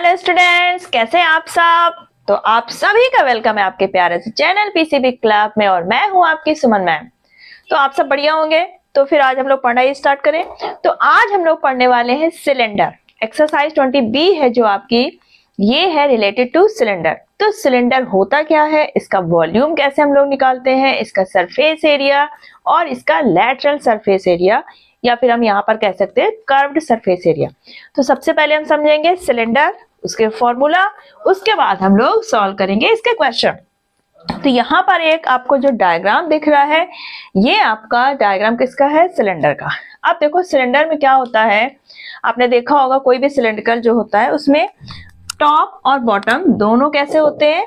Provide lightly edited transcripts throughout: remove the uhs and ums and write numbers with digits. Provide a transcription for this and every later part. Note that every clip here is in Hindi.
हेलो स्टूडेंट्स, कैसे हैं आप सब। तो आप सभी का वेलकम है आपके प्यारे से चैनल पीसीबी क्लब में और मैं हूं आपकी सुमन मैम। तो आप सब बढ़िया होंगे। तो फिर आज हम लोग पढ़ाई स्टार्ट करें। तो आज हम लोग पढ़ने वाले हैं सिलेंडर। एक्सरसाइज 20B है जो आपकी, ये है रिलेटेड टू सिलेंडर। तो सिलेंडर होता क्या है, इसका वॉल्यूम कैसे हम लोग निकालते हैं, इसका सरफेस एरिया और इसका लैटरल सरफेस एरिया, या फिर हम यहाँ पर कह सकते हैं कर्व्ड सरफेस एरिया। तो सबसे पहले हम समझेंगे सिलेंडर, उसके फॉर्मूला, उसके बाद हम लोग सॉल्व करेंगे इसके क्वेश्चन। तो यहाँ पर एक आपको जो डायग्राम दिख रहा है, ये आपका डायग्राम किसका है, सिलेंडर का। अब देखो सिलेंडर में क्या होता है, आपने देखा होगा कोई भी सिलेंड्रिकल जो होता है उसमें टॉप और बॉटम दोनों कैसे होते हैं,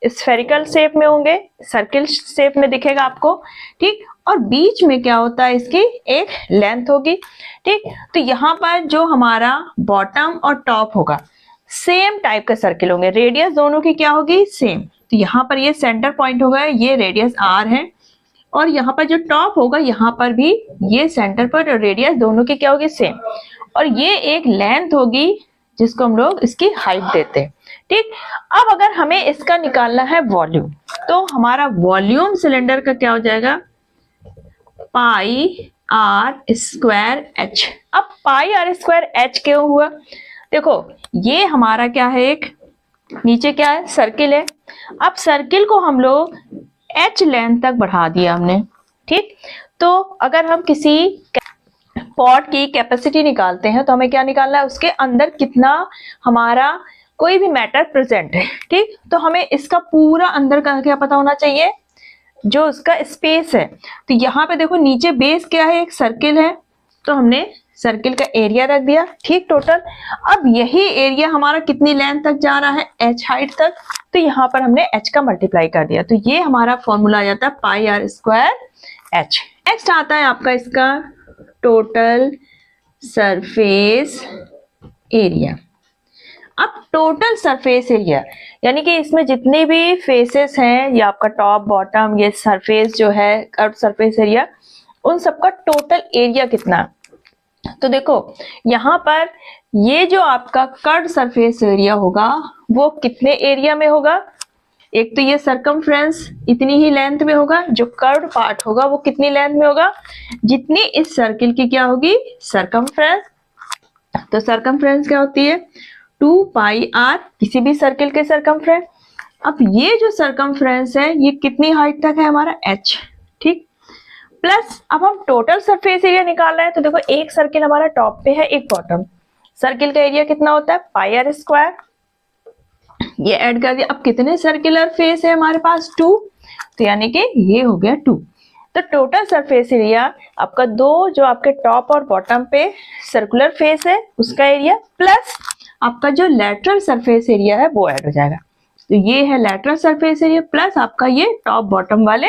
स्फेरिकल शेप में होंगे, सर्किल शेप में दिखेगा आपको, ठीक। और बीच में क्या होता है, इसकी एक लेंथ होगी, ठीक। तो यहाँ पर जो हमारा बॉटम और टॉप होगा, सेम टाइप का सर्किल होंगे, रेडियस दोनों की क्या होगी, सेम। तो यहाँ पर ये सेंटर पॉइंट होगा, ये रेडियस r है, और यहाँ पर जो टॉप होगा यहाँ पर भी ये सेंटर पर रेडियस दोनों की क्या होगी, सेम। और ये एक लेंथ होगी जिसको हम लोग इसकी हाइट देते हैं, ठीक। अब अगर हमें इसका निकालना है वॉल्यूम, तो हमारा वॉल्यूम सिलेंडर का क्या हो जाएगा, पाई आर स्क्वायर एच। अब पाई आर स्क्वायर एच क्यों हुआ, देखो ये हमारा क्या है, एक नीचे क्या है, सर्किल है। अब सर्किल को हम लोग एच लेंथ तक बढ़ा दिया हमने, ठीक। तो अगर हम किसी पॉट की कैपेसिटी निकालते हैं तो हमें क्या निकालना है, उसके अंदर कितना हमारा कोई भी मैटर प्रेजेंट है, ठीक। तो हमें इसका पूरा अंदर का क्या पता होना चाहिए, जो उसका स्पेस है। तो यहाँ पे देखो नीचे बेस क्या है, एक सर्किल है, तो हमने सर्किल का एरिया रख दिया, ठीक, टोटल। अब यही एरिया हमारा कितनी लेंथ तक जा रहा है, एच हाइट तक, तो यहाँ पर हमने एच का मल्टीप्लाई कर दिया। तो ये हमारा फॉर्मूला आ जाता है pi are square H. Next आता है आपका इसका टोटल सरफेस एरिया। अब टोटल सरफेस एरिया यानी कि इसमें जितने भी फेसेस हैं, ये आपका टॉप बॉटम, ये सरफेस जो है कर्व सरफेस एरिया, उन सबका टोटल एरिया कितना। तो देखो यहाँ पर ये जो आपका कर्व सरफेस एरिया होगा वो कितने एरिया में होगा, एक तो ये सरकमफ्रेंस इतनी ही लेंथ में होगा, जो कर्व्ड पार्ट होगा वो कितनी लेंथ में होगा, जितनी इस सर्किल की क्या होगी, सरकमफ्रेंस। तो सरकमफ्रेंस क्या होती है, 2 पाई आर, किसी भी सर्किल के सरकमफ्रेंस। अब ये जो सरकमफ्रेंस है ये कितनी हाइट तक है हमारा, h, ठीक। प्लस अब हम टोटल सरफेस एरिया निकाल रहे हैं, तो देखो एक सर्किल हमारा टॉप पे है, एक बॉटम, सर्किल का एरिया कितना होता है, पाई आर स्क्वायर, ये ऐड कर दिया। अब कितने सर्कुलर फेस है हमारे पास, 2, तो यानी कि ये हो गया 2। तो टोटल सरफेस एरिया आपका दो जो आपके टॉप और बॉटम पे सर्कुलर फेस है उसका एरिया, प्लस आपका जो लेटरल सरफेस एरिया है वो ऐड हो जाएगा। तो ये है लेटरल सरफेस एरिया प्लस आपका ये टॉप बॉटम वाले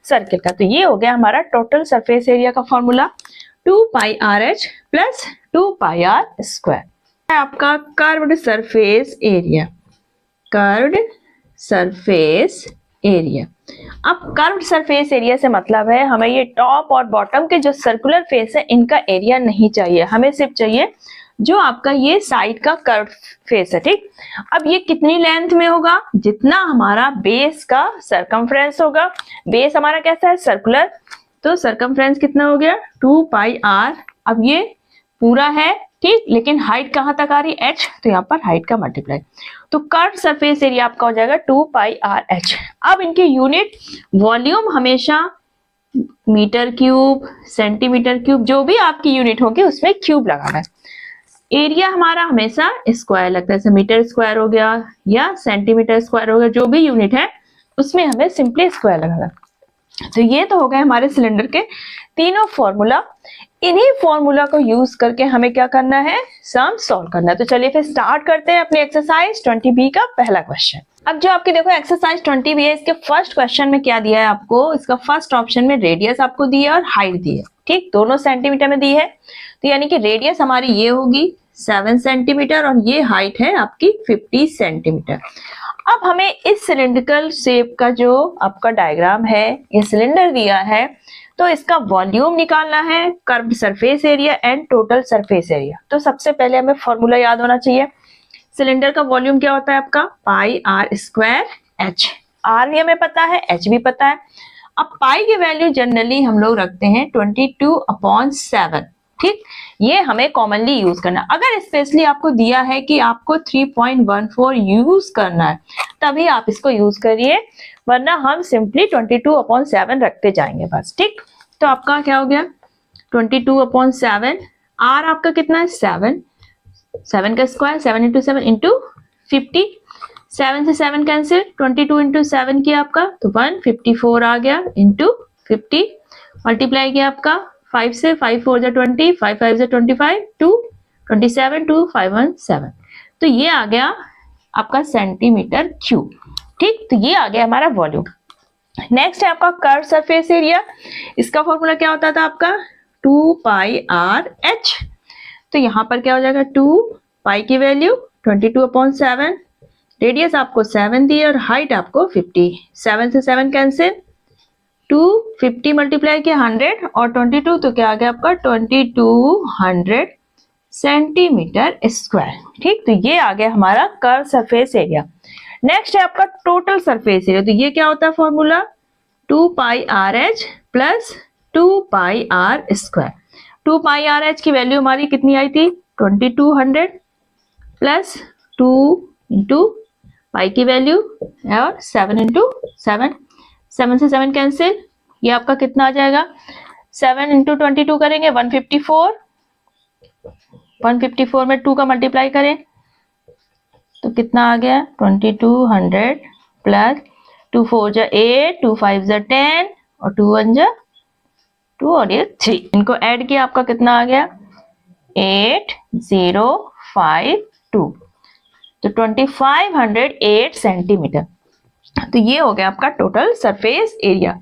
सर्किल का। तो ये हो गया हमारा टोटल सरफेस एरिया का formula, 2 pi R H plus 2 pi are square. आपका curved surface area, curved surface area. अब कर्व्ड सरफेस एरिया से मतलब है हमें ये टॉप और बॉटम के जो सर्कुलर फेस है इनका एरिया नहीं चाहिए, हमें सिर्फ चाहिए जो आपका ये साइड का कर्व फेस है, ठीक। अब ये कितनी लेंथ में होगा, जितना हमारा बेस का सरकमफ्रेंस होगा, बेस हमारा कैसा है, सर्कुलर, तो सरकमफ्रेंस कितना हो गया, 2 पाई आर। अब ये पूरा है, ठीक, लेकिन हाइट कहाँ तक आ रही, h, तो यहाँ पर हाइट का मल्टीप्लाई। तो कर्व सरफेस एरिया आपका हो जाएगा 2 पाई आर एच। अब इनके यूनिट वॉल्यूम हमेशा मीटर क्यूब, सेंटीमीटर क्यूब, जो भी आपकी यूनिट होगी उसमें क्यूब लगाना है। एरिया हमारा हमेशा स्क्वायर लगता है, जैसे मीटर स्क्वायर हो गया या सेंटीमीटर स्क्वायर हो गया, जो भी यूनिट है उसमें हमें सिंपली स्क्वायर लगाना। तो ये तो हो गए हमारे सिलेंडर के तीनों फॉर्मूला। इन्हीं फॉर्मूला को यूज करके हमें क्या करना है, सम सॉल्व करना है। तो चलिए फिर स्टार्ट करते हैं अपनी एक्सरसाइज 20B का पहला क्वेश्चन। अब जो आपकी देखो एक्सरसाइज 20B है, इसके फर्स्ट क्वेश्चन में क्या दिया है आपको, इसका फर्स्ट ऑप्शन में रेडियस आपको दी है और हाइट दी है, ठीक, दोनों सेंटीमीटर में दी है। तो यानी कि रेडियस हमारी ये होगी 7 सेंटीमीटर और ये हाइट है आपकी 50 सेंटीमीटर। अब हमें इस सिलेंड्रिकल शेप का जो आपका डायग्राम है, ये सिलेंडर दिया है, तो इसका वॉल्यूम निकालना है, curved surface area and total surface area. तो सबसे पहले हमें फॉर्मूला याद होना चाहिए, सिलेंडर का वॉल्यूम क्या होता है आपका पाई आर स्क्वायर एच। आर भी हमें पता है, एच भी पता है। अब पाई की वैल्यू जनरली हम लोग रखते हैं 22/7। ठीक, ये हमें कॉमनली यूज करना। अगर स्पेशली आपको दिया है कि आपको 3.14 यूज करना है तभी आप इसको यूज करिए, वरना हम सिंपली 22/7 रखते जाएंगे बस। ठीक, तो आपका क्या हो गया 22/7। आर आपका कितना है 7, 7 का स्क्वायर 7 इंटू 7 इंटू 50। 7 से 7 कैंसिल, 22 इंटू 7 किया आपका तो 154 आ गया इंटू 50। मल्टीप्लाई किया आपका 5 से, 5 4 जा 20, 5 5 जा 25, 2 27 2 517। तो ये आ गया आपका सेंटीमीटर क्यूब। ठीक, तो ये आ गया हमारा वॉल्यूम। नेक्स्ट है आपका कर्व सरफेस एरिया। इसका फॉर्मूला क्या होता था आपका 2 पाई आर एच। तो यहां पर क्या हो जाएगा 2 पाई की वैल्यू 22/7, रेडियस आपको 7 दी और हाइट आपको 50। 7 से 7 कैंसिल, 250 मल्टीप्लाई किया 100 और 22 तो क्या आ गया आपका 2200 सेंटीमीटर स्क्वायर। ठीक, तो ये आ गया हमारा कर्व सरफेस एरिया। नेक्स्ट है आपका टोटल सरफेस एरिया। तो ये क्या होता है formula 2 pi R H plus 2 pi are square. 2 pi are H की वैल्यू हमारी कितनी आई थी 2200 प्लस 2 इंटू पाई की वैल्यू और 7 इंटू 7, 7 से 7 कैंसिल, ये आपका कितना आ जाएगा 7 इंटू 22 करेंगे 154, 154 में 2 का मल्टीप्लाई करें तो कितना आ गया 2200 प्लस 2 4 जा 8, 2 5 जा 10 और 2 1 जा 2 और ये 3। इनको ऐड किया आपका कितना आ गया 8052, तो 2508 सेंटीमीटर। तो ये हो गया आपका टोटल सरफेस एरिया।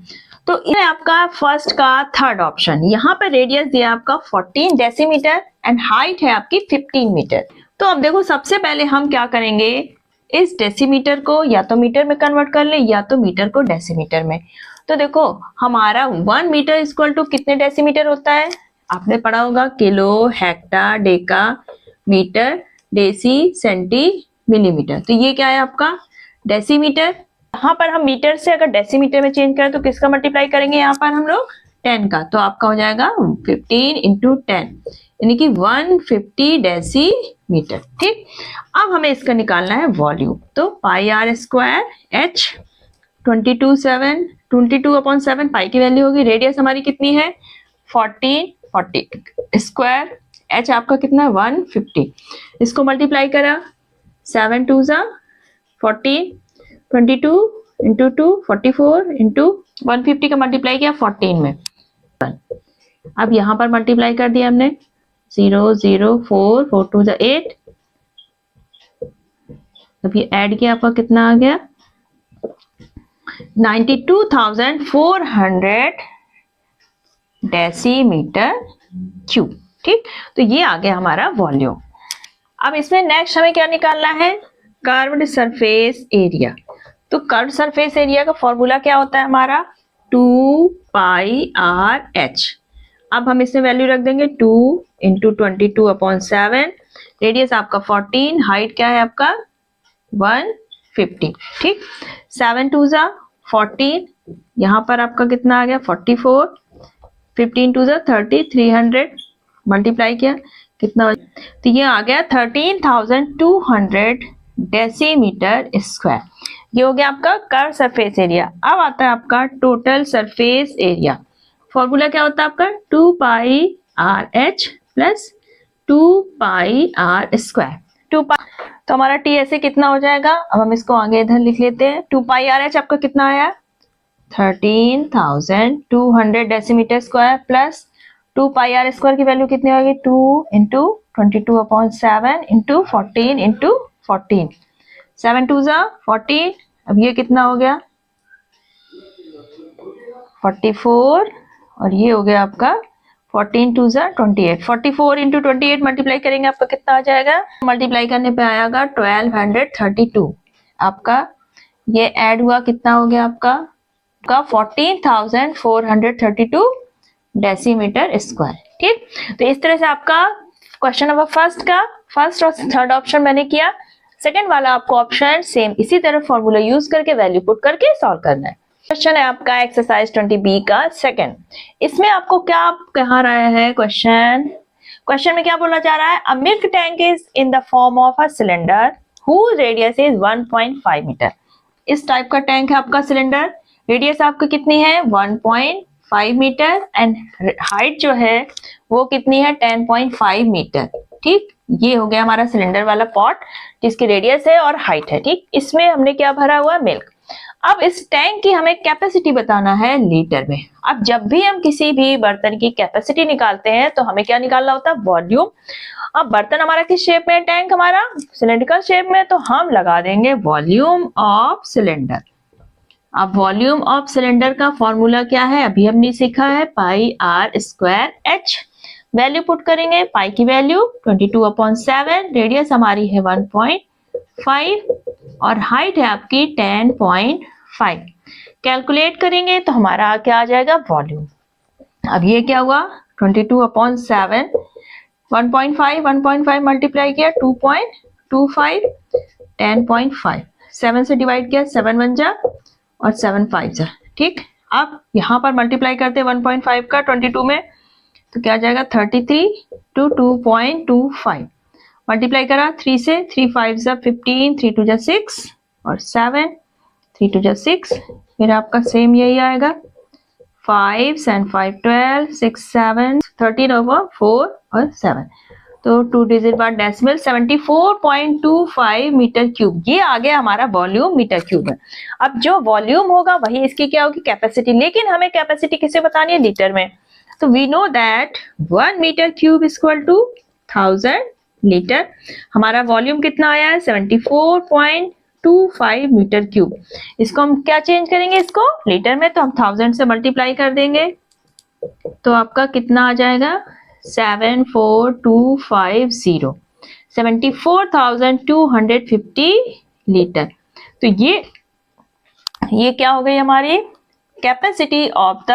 तो ये आपका फर्स्ट का थर्ड ऑप्शन। यहाँ पे रेडियस दिया आपका 14 डेसीमीटर एंड हाइट है आपकी 15 मीटर। तो अब देखो सबसे पहले हम क्या करेंगे, इस डेसीमीटर को या तो मीटर में कन्वर्ट कर ले या तो मीटर को डेसीमीटर में। तो देखो हमारा 1 मीटर इक्वल टू कितने डेसीमीटर होता है, आपने पढ़ा होगा kilo, hecto, deca, metre, deci, centi, millimetre. तो ये क्या है आपका डेसीमीटर। यहाँ पर हम मीटर से अगर डेसीमीटर में चेंज करें तो किसका मल्टीप्लाई करेंगे, यहाँ पर हम लोग 10 का। तो आपका हो जाएगा 15 इंटू 10 यानी कि 150 डेसीमीटर। ठीक, अब हमें इसका निकालना है वॉल्यूम। तो पाई आर स्क्वायर एच 22/7 पाई की वैल्यू होगी। रेडियस हमारी कितनी है 40 स्क्वायर, एच आपका कितना 150। इसको मल्टीप्लाई करा 7 2 जा 14, 22 इंटू 2 44 इंटू 150 का मल्टीप्लाई किया 14 में। अब यहाँ पर मल्टीप्लाई कर दिया हमने 0 0 4 4 2 जा 8। अब ये ऐड किया आपका कितना आ गया 92,400 डेसीमीटर क्यूब। ठीक, तो ये आ गया हमारा वॉल्यूम। अब इसमें नेक्स्ट हमें क्या निकालना है कर्व्ड सरफेस एरिया। तो कर्व्ड सरफेस एरिया का फॉर्मूला क्या होता है हमारा 2 पाई आर एच। अब हम इसमें वैल्यू रख देंगे 2 इंटू 22/7, रेडियस आपका 14, हाइट क्या है आपका 150। ठीक, 7 2 जा 14, यहाँ पर आपका कितना आ गया 44, 15 2 जा 30, 300 मल्टीप्लाई किया कितना, तो ये आ गया 13,200 डेसीमीटर स्क्वायर। ये हो गया आपका कर्व सरफेस एरिया। अब आता है आपका टोटल सरफेस एरिया। फॉर्मूला क्या होता है आपका 2 pi R H plus 2 pi are square. 2 pi तो हमारा टी ऐसे कितना हो जाएगा, अब हम इसको आगे इधर लिख लेते हैं। 2 पाई आर एच आपका कितना आया 13,200 decimetre square plus 2 pi are square की वैल्यू कितनी होगी 2 इंटू 22/7 इंटू 14 इंटू 14, 7 2 जा 14। अब ये कितना हो गया 44 और ये हो गया आपका 14 2 जा 28। 44 इंटू 28 मल्टीप्लाई करेंगे आपका कितना आ जाएगा, मल्टीप्लाई करने पे आएगा 1232। आपका ये ऐड हुआ कितना हो गया आपका 14,432 डेसीमीटर स्क्वायर। ठीक, तो इस तरह से आपका क्वेश्चन नंबर फर्स्ट का फर्स्ट और थर्ड ऑप्शन मैंने किया। सेकंड वाला आपको ऑप्शन सेम इसी तरह फॉर्मूला यूज करके वैल्यू पुट करके सॉल्व करना है। क्वेश्चन है आपका एक्सरसाइज 20B का सेकंड। इसमें आपको क्या कहा रहा है क्वेश्चन में क्या बोलना चाह रहा है, a milk tank is in the form of a cylinder whose radius is 1.5 metre. इस टाइप का टैंक है आपका सिलेंडर, रेडियस आपकी कितनी है 1.5 मीटर एंड हाइट जो है वो कितनी है 10.5 मीटर। ठीक, ये हो गया हमारा सिलेंडर वाला पॉट जिसकी रेडियस है और हाइट है। ठीक, इसमें हमने क्या भरा हुआ मिल्क। अब इस टैंक की हमें कैपेसिटी बताना है लीटर में। अब जब भी हम किसी भी बर्तन की कैपेसिटी निकालते हैं तो हमें क्या निकालना होता है, वॉल्यूम। अब बर्तन हमारा किस शेप में है, टैंक हमारा सिलेंड्रिकल शेप में, तो हम लगा देंगे वॉल्यूम ऑफ सिलेंडर। अब वॉल्यूम ऑफ सिलेंडर का फॉर्मूला क्या है, अभी हमने सीखा है, pi are square h. Value put करेंगे, पाई की वैल्यू 22/7, रेडियस हमारी है 1.5 और हाइट है आपकी 10.5। कैलकुलेट करेंगे तो हमारा क्या आ जाएगा वॉल्यूम। अब ये क्या हुआ 22/7, 1.5 मल्टीप्लाई किया 2.25, 10.5, 7 से डिवाइड किया 7 1 जा और 7 5 जा। ठीक, अब यहाँ पर मल्टीप्लाई करते 1.5 का 22 में तो क्या आ जाएगा 33 to 2.25। मल्टीप्लाई करा 3 से, 3 5 जा 15, 3 2 जा 6 और 7, 3 2 जा 6, फिर आपका सेम यही आएगा 5 and 5 12, 6 7 13/4 और 7, तो 2 डिजिट बाद डेसिमल 74.25 मीटर क्यूब। ये आ गया हमारा वॉल्यूम मीटर क्यूब है। अब जो वॉल्यूम होगा वही इसकी क्या होगी कैपेसिटी, लेकिन हमें कैपेसिटी किसे बतानी है लीटर में। तो we know that 1 metre cube equal to 1000 litre. हमारा वॉल्यूम कितना आया है 74.25 मीटर क्यूब। इसको हम क्या चेंज करेंगे इसको लीटर में, तो हम 1000 से मल्टीप्लाई कर देंगे तो आपका कितना आ जाएगा 74250, 74,250 लीटर। तो ये क्या हो गई हमारी capacity of the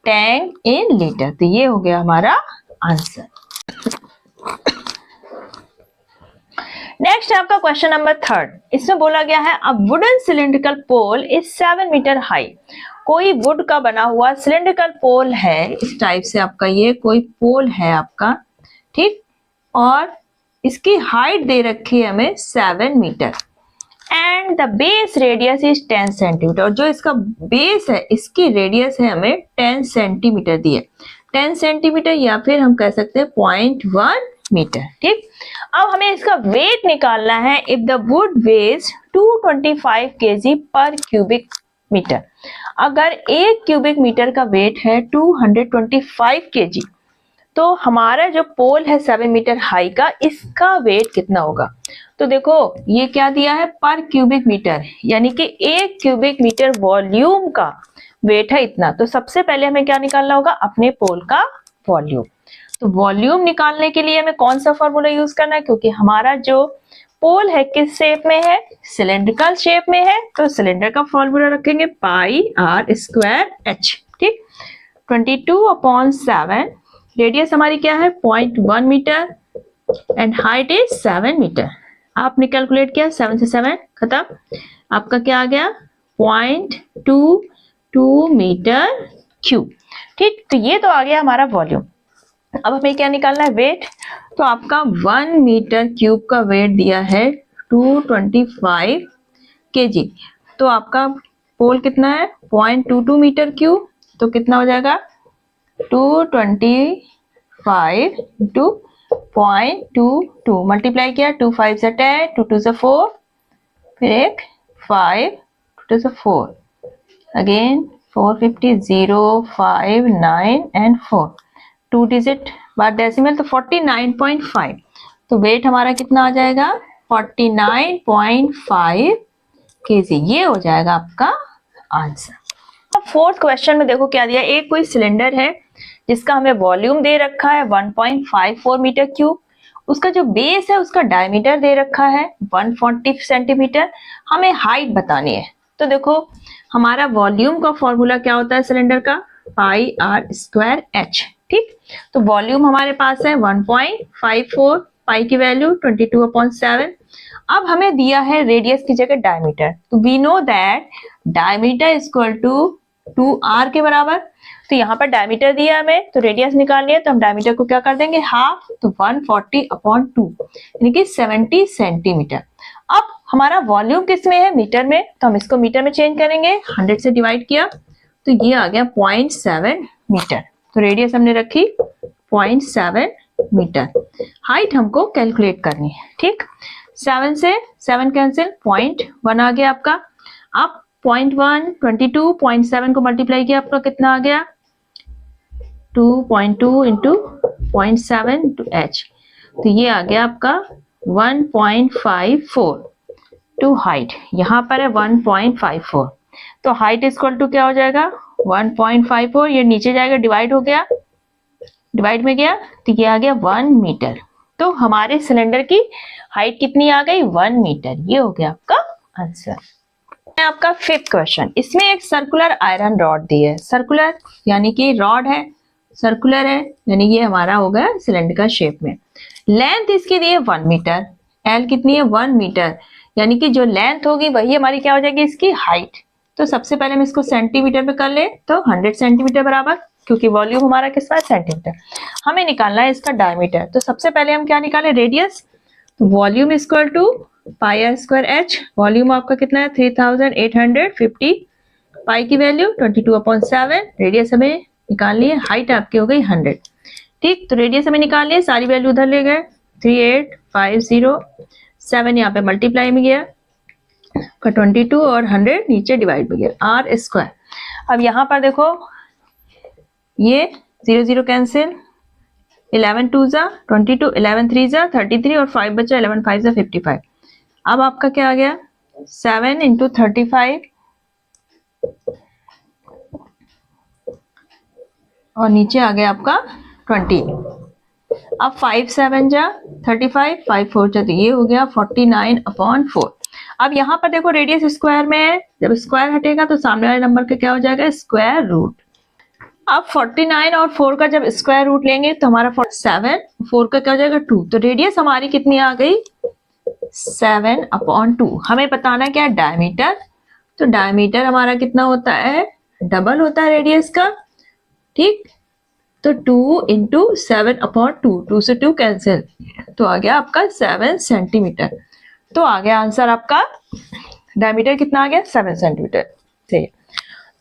tank in litre. तो ये हो गया हमारा आंसर। नेक्स्ट है आपका क्वेश्चन नंबर 3। इसमें बोला गया है a wooden cylindrical pole is 7 metre high. कोई वुड का बना हुआ सिलिंड्रिकल पोल है, इस टाइप से आपका ये कोई पोल है आपका, ठीक, और इसकी हाइट दे रखी है हमें 7 metre and the base radius is 10 centimetre. और जो इसका बेस है इसकी रेडियस है हमें 10 सेंटीमीटर दी है, 10 सेंटीमीटर या फिर हम कह सकते हैं 0.1 मीटर। ठीक, अब हमें इसका वेट निकालना है। If the wood weighs 225 kg per cubic metre, अगर 1 क्यूबिक मीटर का वेट है 225 kg, तो हमारा जो पोल है 7 मीटर हाई का, इसका वेट कितना होगा। तो देखो ये क्या दिया है पर क्यूबिक मीटर, यानी कि 1 क्यूबिक मीटर वॉल्यूम का वेट है इतना। तो सबसे पहले हमें क्या निकालना होगा अपने पोल का वॉल्यूम। तो वॉल्यूम निकालने के लिए हमें कौन सा फॉर्मूला यूज करना है, क्योंकि हमारा जो पोल है किस शेप में है सिलेंड्रिकल शेप में है, तो सिलेंडर का फॉर्मूला रखेंगे पाई आर स्क्वायर एच। ठीक, 22/7, रेडियस हमारी क्या है 0.1 metre and height is 7 metre. आपने कैलकुलेट किया 7 से 7 खत्म, आपका क्या आ गया 0.22 मीटर क्यूब। ठीक, तो ये तो आ गया हमारा वॉल्यूम। अब हमें क्या निकालना है वेट। तो आपका 1 मीटर क्यूब का वेट दिया है 225 kg, तो आपका पोल कितना है 0.22 मीटर क्यूब, तो कितना हो जाएगा 225 into 0.22 मल्टीप्लाई किया 2 5 से 10, 2 2 से 4, फिर एक 5, 2 से 4, अगेन 450, 0 5 9 एंड 4, 2 डिजिट बाद डेसिमल तो 49.5। तो वेट हमारा कितना आ जाएगा 49.5 kg। ये हो जाएगा आपका आंसर। अब फोर्थ क्वेश्चन में देखो क्या दिया, एक कोई सिलेंडर है जिसका हमें वॉल्यूम दे रखा है 1.54 मीटर क्यूब, उसका जो बेस है उसका डायमीटर दे रखा है 140 सेंटीमीटर, हमें हाइट बतानी है। तो देखो हमारा वॉल्यूम का फॉर्मूला क्या होता है सिलेंडर का, पाई आर स्क्वायर एच। ठीक, तो वॉल्यूम हमारे पास है 1.54 पाई की वैल्यू 22/7। अब हमें दिया है रेडियस की जगह डायमीटर, तो we know that diameter is equal to 2r के बराबर। तो यहाँ पर डायमीटर दिया हमें, तो रेडियस निकालनी है, तो हम डायमीटर को क्या कर देंगे हाफ, तो 140/2 यानी कि 70 सेंटीमीटर। अब हमारा वॉल्यूम किस में है, मीटर में, तो हम इसको मीटर में चेंज करेंगे, 100 से डिवाइड किया तो ये आ गया 0.7 मीटर। तो रेडियस हमने रखी 0.7 मीटर। हाइट हमको कैलकुलेट करनी है, ठीक। 7 से 7 कैंसिल, 0.1 आ गया आपका। अब 0.1 22.7 को मल्टीप्लाई किया, आपका कितना आ गया 2.2 इंटू 0.7 टू h, तो ये आ गया आपका 1.54 टू हाइट, यहाँ पर है 1.54, तो हाइट इक्वल टू क्या हो जाएगा 1.54, ये नीचे जाएगा, डिवाइड हो गया, डिवाइड में गया तो ये आ गया 1 मीटर। तो हमारे सिलेंडर की हाइट कितनी आ गई 1 मीटर, ये हो गया आपका आंसर। आपका 5th क्वेश्चन, इसमें एक सर्कुलर आयरन रॉड दी है, सर्कुलर यानी कि रॉड है, सर्कुलर है यानी ये हमारा हो गया सिलेंडर का शेप में। लेंथ इसकी दी है 1 मीटर, एल कितनी है 1 मीटर, यानी कि जो लेंथ होगी वही हमारी क्या हो जाएगी इसकी हाइट। तो सबसे पहले हम इसको सेंटीमीटर में कर ले, तो 100 सेंटीमीटर बराबर, क्योंकि वॉल्यूम हमारा किसका है सेंटीमीटर। हमें निकालना है इसका डायमीटर, तो सबसे पहले हम क्या निकालें रेडियस, तो volume equal to pi are square H, volume आपका कितना है 3850, पाई की वैल्यू 22/7, रेडियस हमें निकालनी है, हाइट आपकी हो गई 100, ठीक। तो रेडियस हमें निकालनी है, सारी वैल्यू उधर ले गए, 3850, 7 यहाँ पे मल्टीप्लाई में गया, 22 और 100 नीचे डिवाइड में गया, आर स्क्वायर। अब यहाँ पर देखो ये 0 0 कैंसिल, 11 2 जा 22, 11 3 जा 33 और 5 बचा, 11 5 जा 55। अब आपका क्या आ गया 7 इंटू 35 और नीचे आ गया आपका 20। अब 5 7 जा 35, 5 4 जा, तो ये हो गया 49/4। अब यहाँ पर देखो रेडियस स्क्वायर में है, जब स्क्वायर हटेगा तो सामने वाले नंबर का क्या हो जाएगा स्क्वायर रूट। अब 49 और 4 का जब स्क्वायर रूट लेंगे तो हमारा 7, 4 का क्या हो जाएगा 2, तो रेडियस हमारी कितनी आ गई 7/2। हमें बताना क्या डायमीटर, तो डायमीटर हमारा कितना होता है डबल होता है रेडियस का, ठीक। तो 2 इंटू 7/2, 2 से 2 कैंसिल, तो आ गया आपका 7 सेंटीमीटर। तो आ गया आंसर आपका, डायमीटर कितना आ गया 7 सेंटीमीटर से।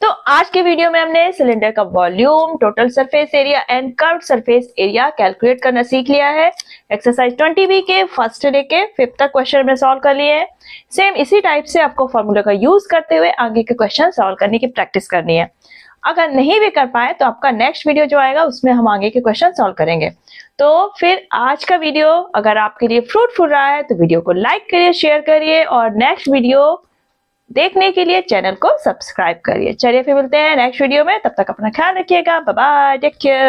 तो आज के वीडियो में हमने सिलेंडर का volume, total surface area and curved surface area calculate करना सीख लिया है। एक्सरसाइज 20B के फर्स्ट से लेके 5th तक क्वेश्चन में सॉल्व कर लिए हैं। सेम इसी टाइप से आपको फॉर्मूला का यूज करते हुए आगे के क्वेश्चन सॉल्व करने की प्रैक्टिस करनी है। अगर नहीं भी कर पाए तो आपका नेक्स्ट वीडियो जो आएगा उसमें हम आगे के क्वेश्चन सॉल्व करेंगे। तो फिर आज का वीडियो अगर आपके लिए फ्रूटफुल रहा है तो वीडियो को लाइक करिए, शेयर करिए और नेक्स्ट वीडियो देखने के लिए चैनल को सब्सक्राइब करिए। चलिए फिर मिलते हैं नेक्स्ट वीडियो में, तब तक अपना ख्याल रखिएगा, बाय बाय, टेक केयर।